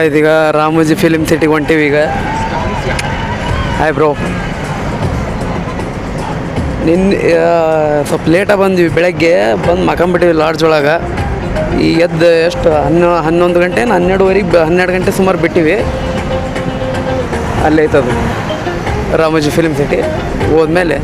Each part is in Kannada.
ಇದೀಗ ರಾಮೋಜಿ ಫಿಲಿಮ್ ಸಿಟಿಗೆ ಹೊಂಟೀವಿ ಈಗ. Hi bro. ಸ್ವಲ್ಪ ಲೇಟಾಗಿ ಬಂದ್ವಿ, ಬೆಳಗ್ಗೆ ಬಂದು ಮಕ್ಕಂಬಿಟ್ಟಿವಿ ಲಾಡ್ಜ್ ಒಳಗೆ. ಈ ಎದ್ದು ಎಷ್ಟು 11 ಗಂಟೆ 12 ಗಂಟೆ ಸುಮಾರು ಬಿಟ್ಟಿವಿ. ಅಲ್ಲೇ ಐತದು ರಾಮೋಜಿ ಫಿಲಿಮ್ ಸಿಟಿ. ಹೋದ್ಮೇಲೆ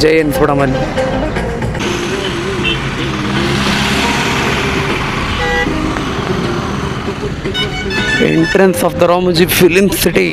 ಜೈ ಎನ್ಸ್ಬಿಡಮಲ್ಲಿ. Entrance of the Ramoji film city.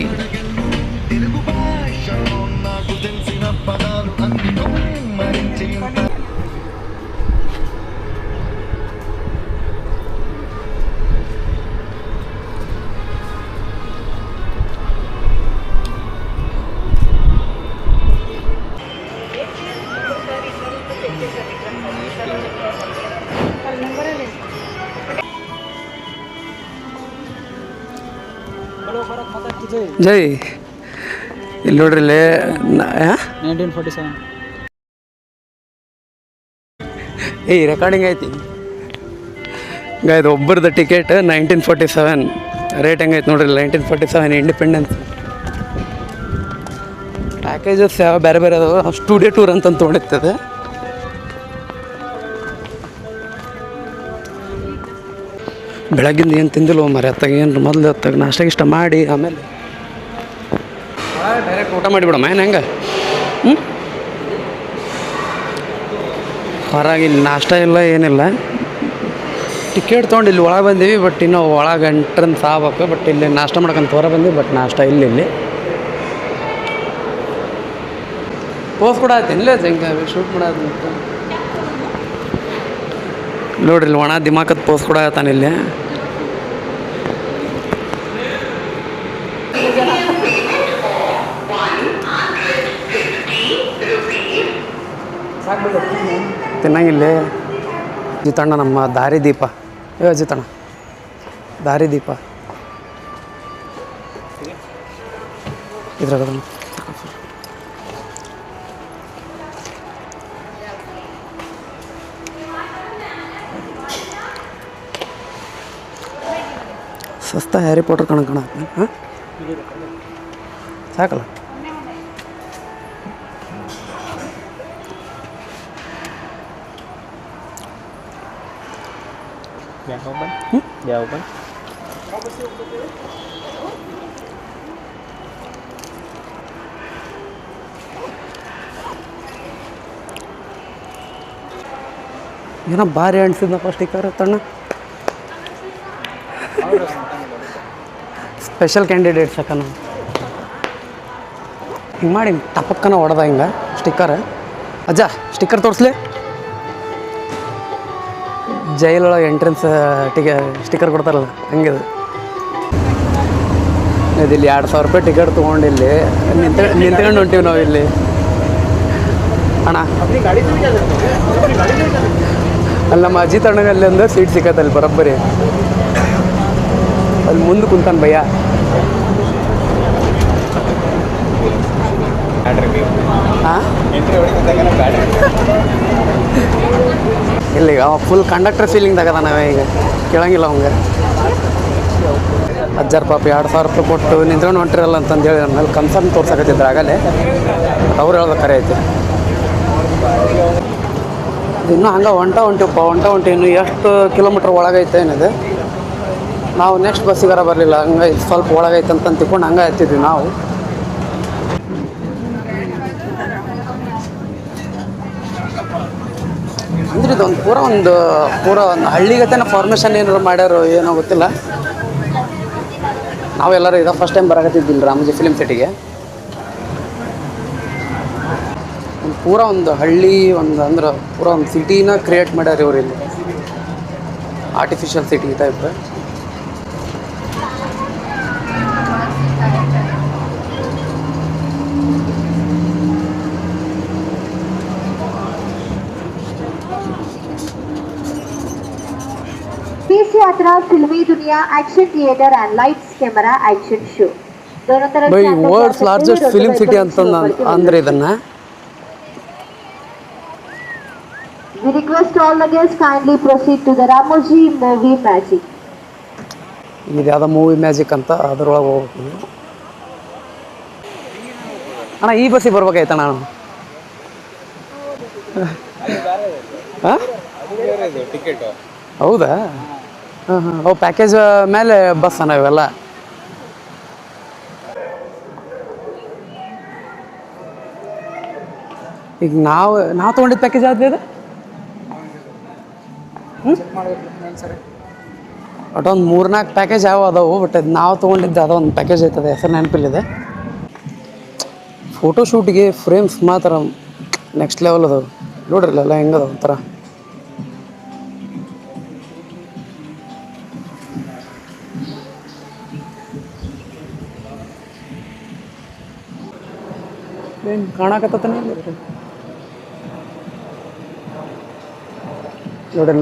ಜೈ ಇಲ್ಲಿ ನೋಡ್ರಿ, 1947 ರೆಕಾರ್ಡಿಂಗ್ ಐತಿ ಗಾಯ್ದು. ಒಬ್ಬರದ ಟಿಕೆಟ್ 1947. ರೇಟ್ ಹೆಂಗೈತೆ ನೋಡ್ರಿ, 1947 ಇಂಡಿಪೆಂಡೆನ್ಸ್. ಪ್ಯಾಕೇಜಸ್ ಯಾವ ಬೇರೆ ಬೇರೆ ಅದಾವೆ. ಸ್ಟುಡಿಯೋ ಟೂರ್ ಅಂತ ತೊಗೊಂಡಿರ್ತದೆ. ಬೆಳಗ್ಗಿಂದ ಏನು ತಿಂದಿಲ್ಲ ಮರಿ. ಹೊತ್ತಾಗ ಏನು ಮೊದಲು ಹೊತ್ತಾಗ ನಾಷ್ಟ ಇಷ್ಟ ಮಾಡಿ ಆಮೇಲೆ ಡೈರೆಕ್ಟ್ ಊಟ ಮಾಡಿಬಿಡಮ್ಮ. ಏನು ಹೆಂಗೆ ಹೊರಗೆ ಇಲ್ಲಿ ನಾಷ್ಟ ಇಲ್ಲ ಏನಿಲ್ಲ. ಟಿಕೆಟ್ ತೊಗೊಂಡು ಇಲ್ಲಿ ಒಳಗೆ ಬಂದೀವಿ. ಬಟ್ ಇನ್ನೂ ಒಳಗೆ ಎಂಟ್ರೆನ್ಸ್ ಆಗ್ಬೇಕು. ಬಟ್ ಇಲ್ಲಿ ನಾಷ್ಟ ಮಾಡ್ಕೊಂತ ಹೊರ ಬಂದೀವಿ. ಬಟ್ ನಾಷ್ಟ ಇಲ್ಲಿ ಪೋಸ್ ಕೂಡ ಆಯ್ತು ಇಲ್ಲೇ ಹೆಂಗೆ ಶೂಟ್ ಮಾಡೋದು ನೋಡ್ರಿ. ಇಲ್ಲಿ ಒಣ ದಿಮಾಕದ ಪೋಸ್ ಕೂಡ ಆಯ್ತಾನೆ ಇಲ್ಲಿ. ತಿನ್ನಂಗಿಲ್ಲ ಜಿತಣ್ಣ, ನಮ್ಮ ದಾರಿದೀಪ. ಜಿತಣ್ಣ ದಾರಿದೀಪ ಇದ್ರಾಗ ಸಸ್ತಾ ಹ್ಯಾರಿ ಪಾಟರ್ ಕಣ. ಹಾಂ ಸಾಕಲ್ಲ. ಏನೋ ಭಾರಿ ಅನಿಸಿದ್ನಪ್ಪ ಸ್ಟಿಕ್ಕರ್ ತಣ್ಣ. ಸ್ಪೆಷಲ್ ಕ್ಯಾಂಡಿಡೇಟ್ ಸಾಕನ ಹಿಂಗೆ ಮಾಡಿ ಟಪಕ್ಕನ ಹೊಡೆದ ಹಿಂಗೆ ಸ್ಟಿಕ್ಕರ್. ಅಜ್ಜ ಸ್ಟಿಕ್ಕರ್ ತೋರಿಸ್ಲಿ. ಜೈಲೊಳಗೆ ಎಂಟ್ರೆನ್ಸ್ ಸ್ಟಿಕ್ಕರ್ ಕೊಡ್ತಾರಲ್ಲ ಹಂಗಿದು. ಇಲ್ಲಿ 2,000 ರೂಪಾಯಿ ಟಿಕೆಟ್ ತೊಗೊಂಡು ಇಲ್ಲಿ ನಿಂತ್ಕೊಂಡು ಹೊಂಟೀವಿ ನಾವು ಇಲ್ಲಿ. ಅಣ್ಣ ಅಲ್ಲಿ ನಮ್ಮ ಅಜಿತ್ ಅಣ್ಣಗೆ ಅಲ್ಲಿ ಒಂದು ಸೀಟ್ ಸಿಕ್ಕತ್ತಲ್ಲಿ ಬರೋಬ್ಬರಿ. ಅಲ್ಲಿ ಮುಂದೆ ಕುಂತಾನೆ ಭಯ್ಯ. ಹಾಂ ಇಲ್ಲಿಗ ಫುಲ್ ಕಂಡಕ್ಟರ್ ಫೀಲಿಂಗ್ ತಗದ ನಾವೇ ಈಗ ಕೇಳಂಗಿಲ್ಲ ಅವಂಗೆ. ಅಜ್ಜಾರ ಪಾಪ 2,000 ರೂಪಾಯಿ ಕೊಟ್ಟು ನಿಂತ್ಕೊಂಡು ಹೊಂಟಿರಲ್ಲ ಅಂತಂದೇಳಿ ನನ್ನ ಮೇಲೆ ಕನ್ಸರ್ನ್ ತೋರ್ಸಕತ್ತಿದ್ರು ಆಗಲೇ. ಅವ್ರು ಹೇಳೋದು ಕರೆ ಐತಿ. ಇನ್ನೂ ಹಂಗೆ ಹೊಂಟೀವಿ ಇನ್ನು ಎಷ್ಟು ಕಿಲೋಮೀಟ್ರ್ ಒಳಗೈತೆ ಏನಿದೆ. ನಾವು ನೆಕ್ಸ್ಟ್ ಬಸ್ಸಿಗಾರ ಬರಲಿಲ್ಲ. ಹಂಗೆ ಸ್ವಲ್ಪ ಒಳಗೈತೆ ಅಂತ ತಿಳ್ಕೊಂಡು ಹಂಗೆ ಹತ್ತಿದ್ವಿ ನಾವು. ಅಂದ್ರೆ ಇದೊಂದು ಪೂರ ಒಂದು ಹಳ್ಳಿಗತೆನ ಫಾರ್ಮೇಷನ್ ಏನಾರು ಮಾಡ್ಯಾರೋ ಏನೋ ಗೊತ್ತಿಲ್ಲ. ನಾವೆಲ್ಲರೂ ಇದ ಫಸ್ಟ್ ಟೈಮ್ ಬರಕತ್ತಿದ್ದಿಲ್ಲ ರಾಮೋಜಿ ಫಿಲಿಮ್ ಸಿಟಿಗೆ. ಪೂರ ಒಂದು ಹಳ್ಳಿ ಅಂದ್ರೆ ಪೂರ ಒಂದು ಸಿಟಿನ ಕ್ರಿಯೇಟ್ ಮಾಡ್ಯಾರ ಇವ್ರು ಇಲ್ಲಿ. Artificial city type. तीस यात्रा फिल्मी दुनिया action theatre and lights camera action show दोनों तरफ भाई वर्ल्ड्स लार्जेस्ट फिल्म सिटी अंदर ಇದನ್ನ. We request all the guests kindly proceed to the Ramoji movie magic. ಇದು ಯಾವುದೋ ಮೂವಿ ಮ್ಯಾಜಿಕ್ ಅಂತ ಅದ್ರೊಳಗೆ ಹೋಗ್ತೀನಿ ಅಣ್ಣ. ಈ ಬಸ್ಸಿಗೆ ಬರ್ಬೇಕಾಯ್ತಣ್ಣ ನಾನು. ಹಾಂ ಹೌದಾ? ಹಾಂ ಹಾಂ. ಅವು ಪ್ಯಾಕೇಜ್ ಮೇಲೆ ಬಸ್ ಅಣ್ಣ ಇವೆಲ್ಲ. ಈಗ ನಾವು ತೊಗೊಂಡಿದ್ದು ಪ್ಯಾಕೇಜ್ ಯಾವ್ದು ಅದು? ಒಟ್ಟೊಂದು 3-4 ಪ್ಯಾಕೇಜ್ ಯಾವ ಅದಾವು. ಬಟ್ ಅದು ನಾವು ತೊಗೊಂಡಿದ್ದು ಅದೊಂದು ಪ್ಯಾಕೇಜ್ ಐತದೆ, ಹೆಸರು ನೆನಪಿಲ್ಲಿದೆ. ಫೋಟೋಶೂಟ್ಗೆ ಫ್ರೇಮ್ಸ್ ಮಾತ್ರ ನೆಕ್ಸ್ಟ್ ಲೆವೆಲ್ ಅದಾವೆ ನೋಡ್ರಿ. ಎಲ್ಲ ಹೆಂಗದ ಒಂಥರ ಏನು ಕಾಣಕತ್ತಾನೆ ನೋಡ್ರಿ.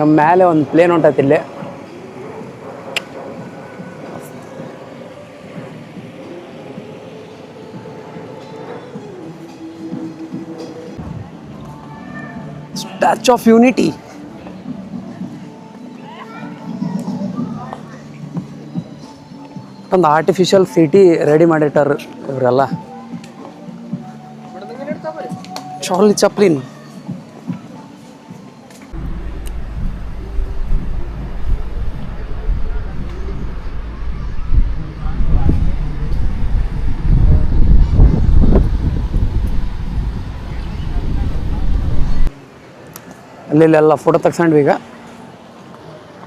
ನಮ್ಮ ಮೇಲೆ ಒಂದು ಪ್ಲೇನ್ ಹೊಂಟೈತಿ ಇಲ್ಲಿ. Statue of unity. ಒಂದು ಆರ್ಟಿಫಿಷಿಯಲ್ ಸಿಟಿ ರೆಡಿ ಮಾಡಿಟ್ಟಾರ ಇವರೆಲ್ಲ. Charlie Chaplin. ಅಲ್ಲೆಲ್ಲ ಫೋಟೋ ತೆಗ್ಸ್ಕೊಂಡ್ವಿ. ಈಗ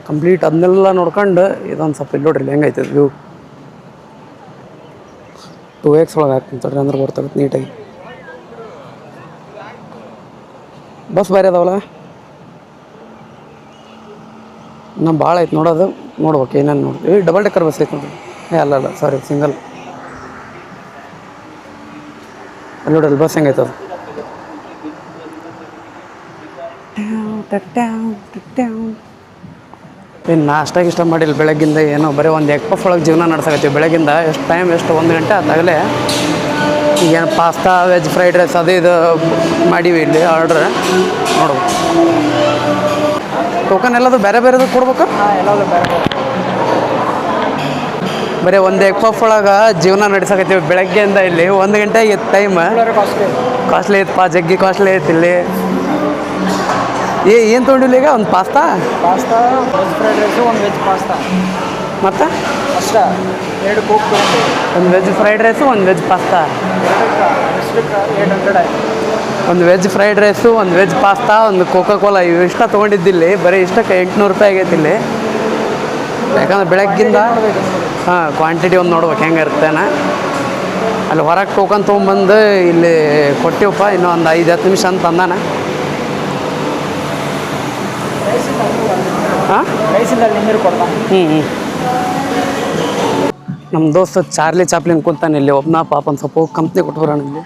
ಕಂಪ್ಲೀಟ್ ಅದನ್ನೆಲ್ಲ ನೋಡ್ಕೊಂಡು ಇದೊಂದು ಸ್ವಲ್ಪ ಇಲ್ಲಿ ನೋಡ್ರಿ ಹೆಂಗೈತೆ ವ್ಯೂ. 2x ಒಳಗೆ ಹಾಕ್ತಿಂತಾರೆ ಅಂದ್ರೆ ಬರ್ತಾಗುತ್ತೆ ನೀಟಾಗಿ. ಬಸ್ ಬೇರೆ ಅದಾವಲ್ಲ, ನಮ್ಮ ಭಾಳ ಐತೆ ನೋಡೋದು. ನೋಡ್ಬೇಕು ಏನೇನು ನೋಡ್ತೀವಿ. ಡಬಲ್ ಡೆಕ್ಕರ್ ಬಸ್ ಐತೆ ನೋಡ್ರಿ. ಅಲ್ಲ ಸಾರಿ, ಸಿಂಗಲ್. ಅಲ್ಲಿ ನೋಡ್ರಿ ಬಸ್ ಹೆಂಗೈತೆ ಅದು. ಏನು ನಾಷ್ಟ ಇಷ್ಟ ಮಾಡಿಲ್ಲ ಬೆಳಗ್ಗಿಂದ. ಏನೋ ಬರೀ ಒಂದು ಎಗ್ ಪಫ್ ಒಳಗೆ ಜೀವನ ನಡ್ಸಕತ್ತೀವಿ ಬೆಳಗ್ಗಿಂದ. ಎಷ್ಟು ಟೈಮ್ ಎಷ್ಟು 1 ಗಂಟೆ ಆದಾಗಲೇ. ಈಗೇನು ಪಾಸ್ತಾ ವೆಜ್ ಫ್ರೈಡ್ ರೈಸ್ ಅದು ಇದು ಮಾಡೀವಿ ಇಲ್ಲಿ ಆರ್ಡ್ರ್. ನೋಡ್ಬೇಕು. ಟೋಕನ್ ಎಲ್ಲದು ಬೇರೆ ಬೇರೆದು ಕೊಡ್ಬೇಕು. ಎಲ್ಲದು ಬೇರೆ ಬರೀ ಒಂದು ಎಗ್ ಪಫ್ ಒಳಗೆ ಜೀವನ ನಡೆಸಕತ್ತೀವಿ ಬೆಳಗ್ಗೆಯಿಂದ. ಇಲ್ಲಿ 1 ಗಂಟೆ ಆಗಿತ್ತು ಟೈಮ್. ಕಾಸ್ಟ್ಲಿ ಐತಪ್ಪ, ಜಗ್ಗಿ ಕಾಸ್ಟ್ಲಿ ಐತಿ ಇಲ್ಲಿ. ಏನು ತೊಗೊಂಡಿಲ್ಲ ಈಗ? ಒಂದು ಪಾಸ್ತಾ ವೆಜ್ ಫ್ರೈಡ್ ರೈಸು, ಒಂದು ವೆಜ್ ಪಾಸ್ತಾ, ಮತ್ತು ಅಷ್ಟೇ 2 ಕೋಕ್ ತೊಗೊಂಡು. ಒಂದು ವೆಜ್ ಫ್ರೈಡ್ ರೈಸು, ಒಂದು ವೆಜ್ ಪಾಸ್ತಾ. 800 ಆಯ್ತು. ಒಂದು ವೆಜ್ ಫ್ರೈಡ್ ರೈಸು, ಒಂದು ವೆಜ್ ಪಾಸ್ತಾ, ಒಂದು ಕೋಕಾ ಕೋಲಾ. ಇವು ಇಷ್ಟ ತೊಗೊಂಡಿದ್ದಿಲ್ಲಿ. ಬರೀ ಇಷ್ಟಕ್ಕೆ 800 ರೂಪಾಯಿ ಆಗೈತಿ ಇಲ್ಲಿ. ಯಾಕಂದ್ರೆ ಬೆಳಗ್ಗಿಂದ ಕ್ವಾಂಟಿಟಿ ಒಂದು ನೋಡ್ಬೇಕು ಹೆಂಗಿರ್ತೇನೆ. ಅಲ್ಲಿ ಹೊರಗೆ ಟೋಕನ್ ತೊಗೊಂಬಂದು ಇಲ್ಲಿ ಕೊಟ್ಟಿವಪ್ಪ. ಇನ್ನೂ ಒಂದು 5-10 ನಿಮಿಷ ಅಂತ ಅಂದಾನ. ಹಾಂ, ನೀರು ಕೊಡ್ತಾನೆ. ನಮ್ಮ ದೋಸ್ತ ಚಾರ್ಲಿ ಚಾಪ್ಲಿನ್ ಕೂತಾನೆ ಇಲ್ಲಿ ಒಬ್ಬನ. ಪಾಪ ಒಂದು ಸ್ವಲ್ಪ ಕಂಪ್ನಿ ಕೊಟ್ಬಿಡೋಣ ಇಲ್ಲಿ.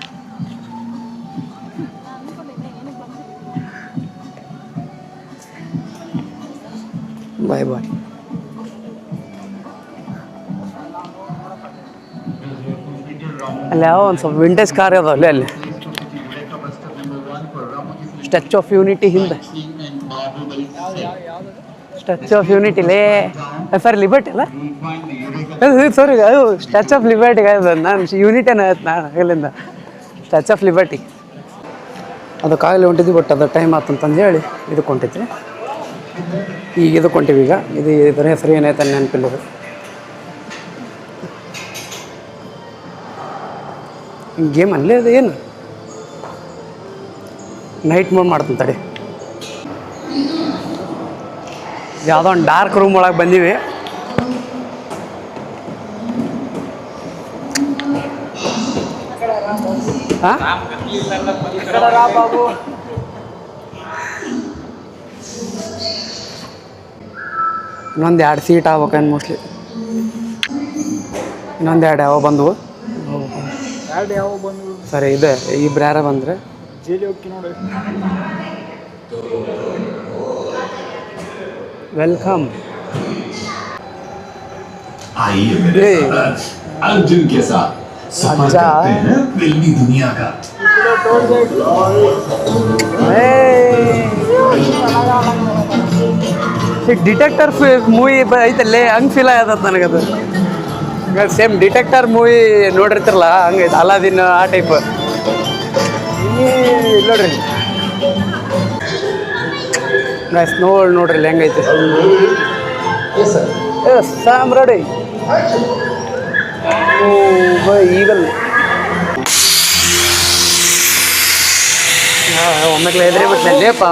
ಬಾಯ್ ಬಾಯ್. ಅಲ್ಲಿ ಯಾವ ಒಂದು ಸ್ವಲ್ಪ ವಿಂಟೇಜ್ ಕಾರ್ ಅದಾವಲ್ಲಿ. ಅಲ್ಲಿ ಸ್ಟ್ಯಾಚ್ಯೂ ಆಫ್ ಯೂನಿಟಿ ಹಿಂದೆ. ಸ್ಟ್ಯಾಚ್ಯೂ ಆಫ್ ಯೂನಿಟಿಲೇ ಸರ್, ಲಿಬರ್ಟಿ ಅಲ್ಲ ಸಾರಿ, ಅದು ಸ್ಟ್ಯಾಚ್ಯೂ ಆಫ್ ಲಿಬರ್ಟಿಗೆ ಆಯ್ತು. ನಾನು ಯೂನಿಟಿನ ಆಯ್ತು ನಾನು ಆಗಲಿಂದ. ಸ್ಟ್ಯಾಚ್ಯೂ ಆಫ್ ಲಿಬರ್ಟಿ ಅದಕ್ಕಾಗಲಿ ಹೊಂಟಿದ್ವಿ. ಬಟ್ ಅದು ಟೈಮ್ ಆತಂತಂದು ಹೇಳಿ ಇದಕ್ಕೆ ಹೊಂಟಿದ್ವಿ. ಈಗ ಇದಕ್ಕೆ ಹೊಂಟಿವಿ. ಈಗ ಇದರ ಹೆಸರು ಏನಾಯ್ತು ನೆನಪಿಲ್ಲ. ಗೇಮ್ ಅಲ್ಲೇ ಅದು ಏನು ನೈಟ್ ಮೋಡ್ ಮಾಡ್ತೀನಿ ತಡಿ. ಯಾವುದೋ ಒಂದು ಡಾರ್ಕ್ ರೂಮ್ ಒಳಗೆ ಬಂದೀವಿ. ಹಾಂ, ಇನ್ನೊಂದು 2 ಸೀಟ್ ಆಗ್ಬೇಕೇನು ಮೋಸ್ಟ್ಲಿ. ಇನ್ನೊಂದು 2 ಯಾವ ಬಂದವು ಸರಿ. ಇದೆ ಇಬ್ರು ಯಾರ ಬಂದರೆ ಜೇಲಿ ಹೋಗಿ ನೋಡಿ. ವೆಲ್ಕಮ್. आइए मेरे साथ अर्जुन के साथ सफर अच्छा। करते हैं फिल्मी दुनिया का। ಡಿಟೆಕ್ಟರ್ ಮೂವಿ ಐತಲ್ಲೇ ಹಂಗೆ ಫೀಲ್ ಆಗತ್ತ ನನಗದು ಸೇಮ್ ಡಿಟೆಕ್ಟರ್ ಮೂವಿ ನೋಡಿರ್ತಿರಲ್ಲ ಹಂಗೆ ಅಲಾದಿನ್ ಆ ಟೈಪ್ ನೋಡ್ರಿ ಗೈಸ್ ನೋಡ್ರಿ ಇಲ್ಲಿ ಹೆಂಗೈತೆ ಸಾಮ್ ರೆಡಿ ಓ ಬೈ ಈಗಲ್ ಒಮ್ಮೆಗ್ಲೆ ಎದುರೇ ಬಿಟ್ಟೆ ಲೇಪ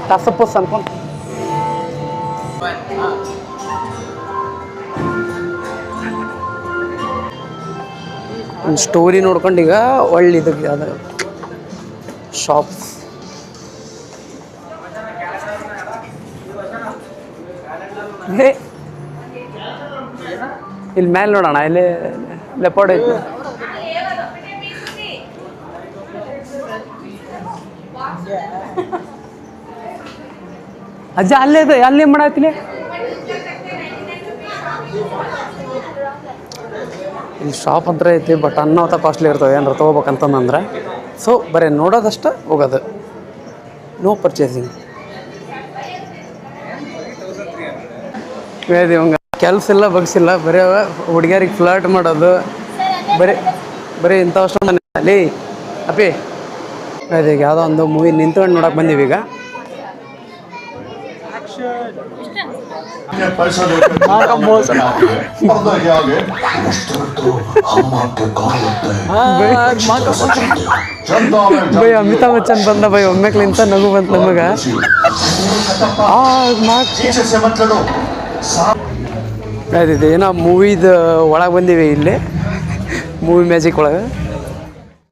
ಟಸಪ್ಪಸ್ ಅನ್ಕೊಂಡು ಸ್ಟೋರಿ ನೋಡ್ಕೊಂಡು ಈಗ ಒಳ್ಳೆದು ಅದು ಶಾಪ್ಸ್ ಹೇ ಇಲ್ಲಿ ಮೇಲೆ ನೋಡೋಣ ಇಲ್ಲಿ ಲೆಪರ್ಡ್ ಐತಿ ಅಜ್ಜ ಅಲ್ಲೇ ಇದೆ ಅಲ್ಲೇ ಮಾಡತ್ತಿಲ್ಲ ಇಲ್ಲಿ ಶಾಪ್ ಅಂತ ಐತಿ ಬಟ್ ಅನ್ನೋತ ಕಾಸ್ಟ್ಲಿ ಇರ್ತವೆ ಏನಾರು ತೊಗೋಬೇಕಂತಂದ್ರೆ ಸೊ ಬರೀ ನೋಡೋದಷ್ಟ ಹೋಗೋದು ನೋ ಪರ್ಚೇಸಿಂಗ್ ಇವಂಗ ಕೆಲಸ ಇಲ್ಲ ಬಗ್ಸಿಲ್ಲ ಬರೀ ಹುಡುಗಿಯರಿಗೆ ಫ್ಲರ್ಟ್ ಮಾಡೋದು ಬರೀ ಇಂಥವಷ್ಟು ಅಲ್ಲಿ ಅಪ್ಪಿ ಅದೀಗ ಯಾವುದೋ ಒಂದು ಮೂವಿ ನಿಂತ್ಕೊಂಡು ನೋಡಕ್ಕೆ ಬಂದೀವಿ ಈಗ पैसा ಬೈ ಅಮಿತಾಬ್ ಬಚ್ಚನ್ ಬಂದ ಬೈ ಒಮ್ಮೆಕ್ಲಿಂತ ನಗು ಬಂತು ನಮಗೆ ಅದಿದೆ ಏನೋ ಮೂವಿದು ಒಳಗೆ ಬಂದೀವಿ ಇಲ್ಲಿ ಮೂವಿ ಮ್ಯಾಜಿಕ್ ಒಳಗೆ